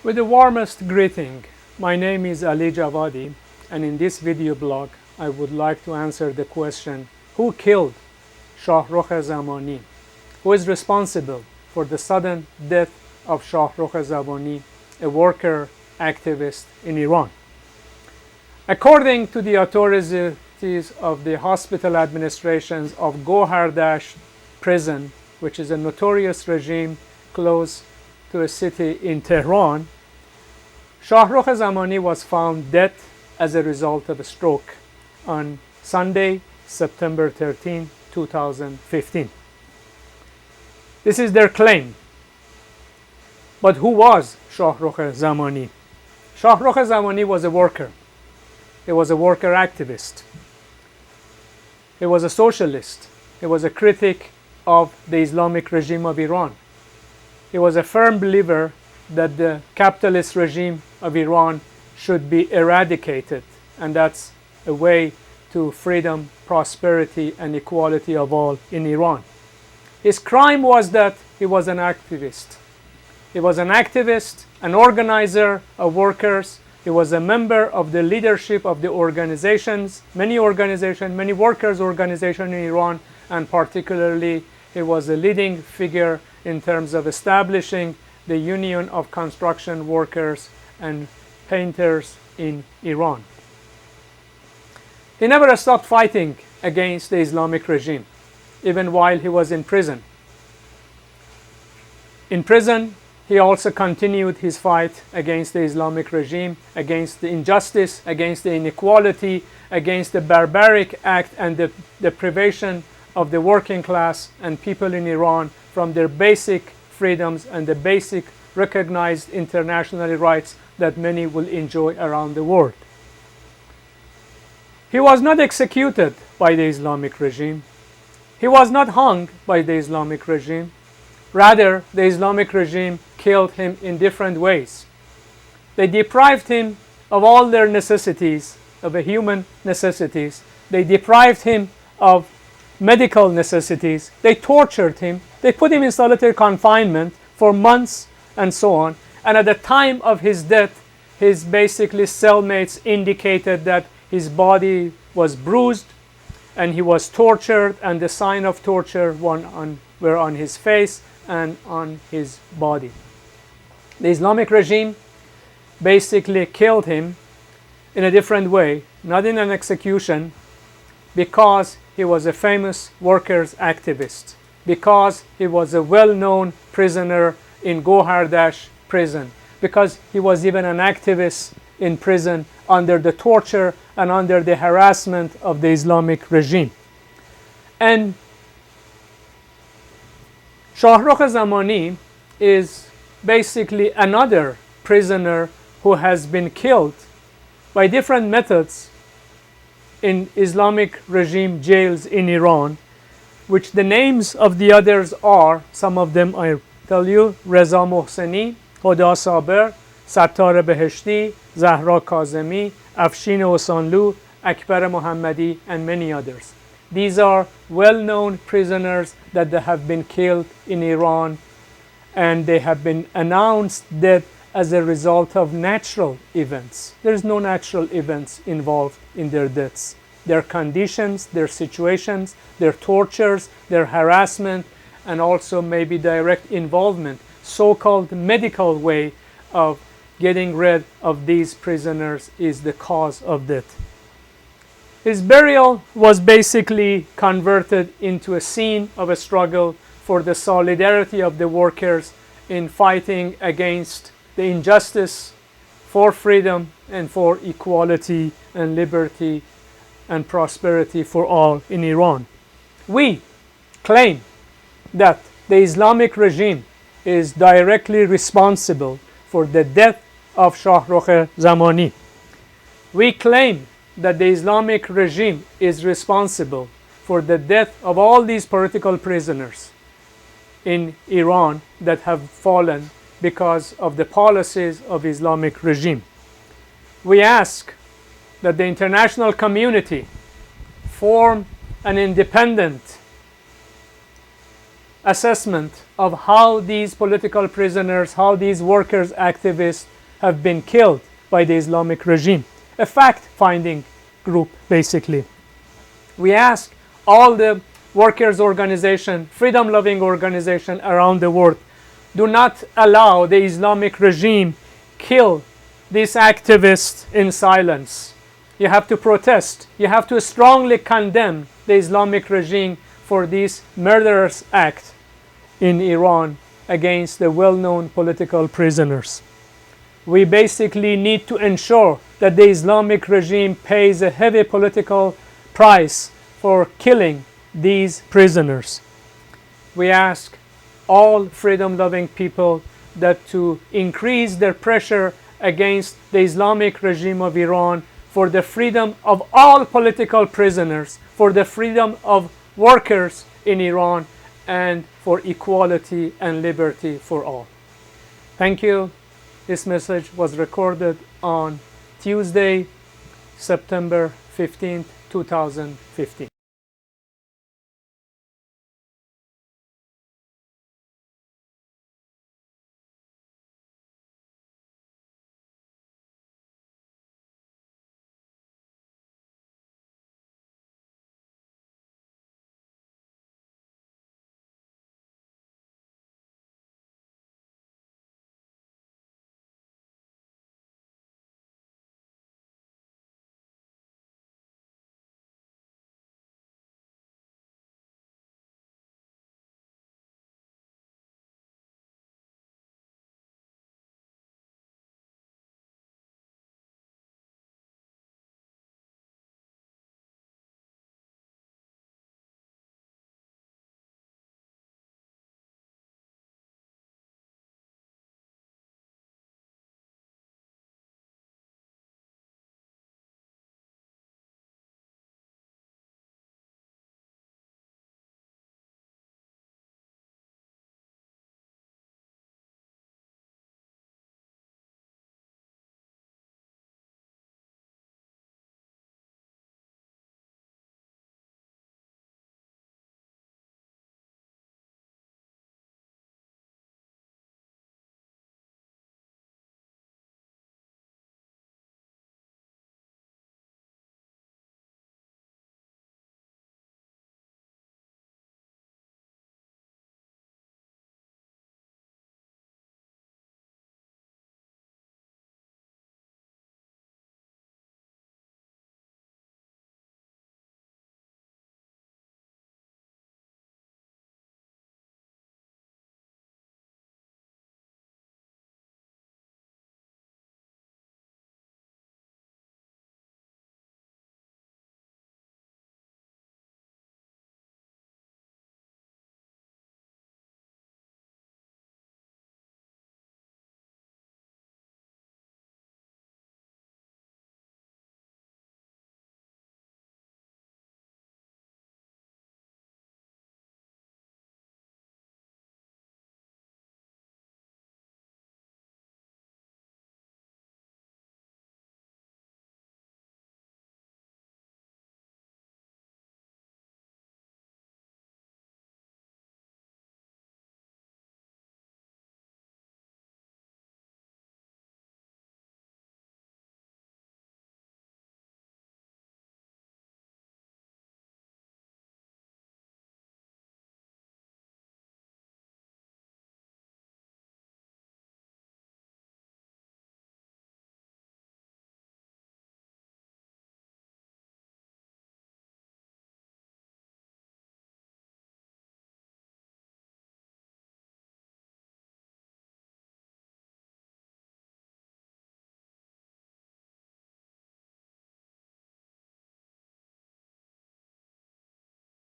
With the warmest greeting, my name is Ali Javadi, and in this video blog I would like to answer the question, who killed Shahrokh Zamani? Who is responsible for the sudden death of Shahrokh Zamani, a worker activist in Iran? According to the authorities of the hospital administrations of Gohardash prison, which is a notorious regime close to a city in Tehran, Shahrokh Zamani was found dead as a result of a stroke on Sunday, September 13, 2015. This is their claim. But who was Shahrokh Zamani? Shahrokh Zamani was a worker. He was a worker activist. He was a socialist. He was a critic of the Islamic regime of Iran. He was a firm believer that the capitalist regime of Iran should be eradicated, and that's a way to freedom, prosperity, and equality of all in Iran. His crime was that he was an activist. He was an activist, an organizer of workers. He was a member of the leadership of the organizations, many workers' organizations in Iran, and particularly he was a leading figure in terms of establishing the Union of Construction Workers and Painters in Iran. He never stopped fighting against the Islamic regime, even while he was in prison. In prison, he also continued his fight against the Islamic regime, against the injustice, against the inequality, against the barbaric act and the deprivation of the working class and people in Iran from their basic freedoms and the basic recognized international rights that many will enjoy around the world. He was not executed by the Islamic regime. He was not hung by the Islamic regime. Rather, the Islamic regime killed him in different ways. They deprived him of all their necessities, of the human necessities. They deprived him of medical necessities. They tortured him. They put him in solitary confinement for months and so on. And at the time of his death, his basically cellmates indicated that his body was bruised and he was tortured, and the sign of torture were on his face and on his body. The Islamic regime basically killed him in a different way, not in an execution, because he was a famous workers' activist, because he was a well-known prisoner in Gohardash prison, because he was even an activist in prison under the torture and under the harassment of the Islamic regime. And Shahrokh Zamani is basically another prisoner who has been killed by different methods in Islamic regime jails in Iran, which the names of the others are, some of them I tell you, Reza Mohseni, Hoda Saber, Sattar Beheshti, Zahra Kazemi, Afshin Osanlu, Akbar Mohammadi, and many others. These are well-known prisoners that have been killed in Iran, and they have been announced dead as a result of natural events. There is no natural events involved in their deaths. Their conditions, their situations, their tortures, their harassment, and also maybe direct involvement, so-called medical way of getting rid of these prisoners is the cause of death. His burial was basically converted into a scene of a struggle for the solidarity of the workers in fighting against the injustice, for freedom and for equality and liberty and prosperity for all in Iran. We claim that the Islamic regime is directly responsible for the death of Shahrokh Zamani. We claim that the Islamic regime is responsible for the death of all these political prisoners in Iran that have fallen because of the policies of Islamic regime. We ask that the international community form an independent assessment of how these political prisoners, how these workers, activists have been killed by the Islamic regime. A fact-finding group, basically. We ask all the workers' organization, freedom-loving organization around the world, do not allow the Islamic regime kill these activists in silence. You have to protest. You have to strongly condemn the Islamic regime for this murderous act in Iran against the well-known political prisoners. We basically need to ensure that the Islamic regime pays a heavy political price for killing these prisoners. We ask all freedom-loving people that to increase their pressure against the Islamic regime of Iran for the freedom of all political prisoners, for the freedom of workers in Iran, and for equality and liberty for all. Thank you. This message was recorded on Tuesday, September 15, 2015.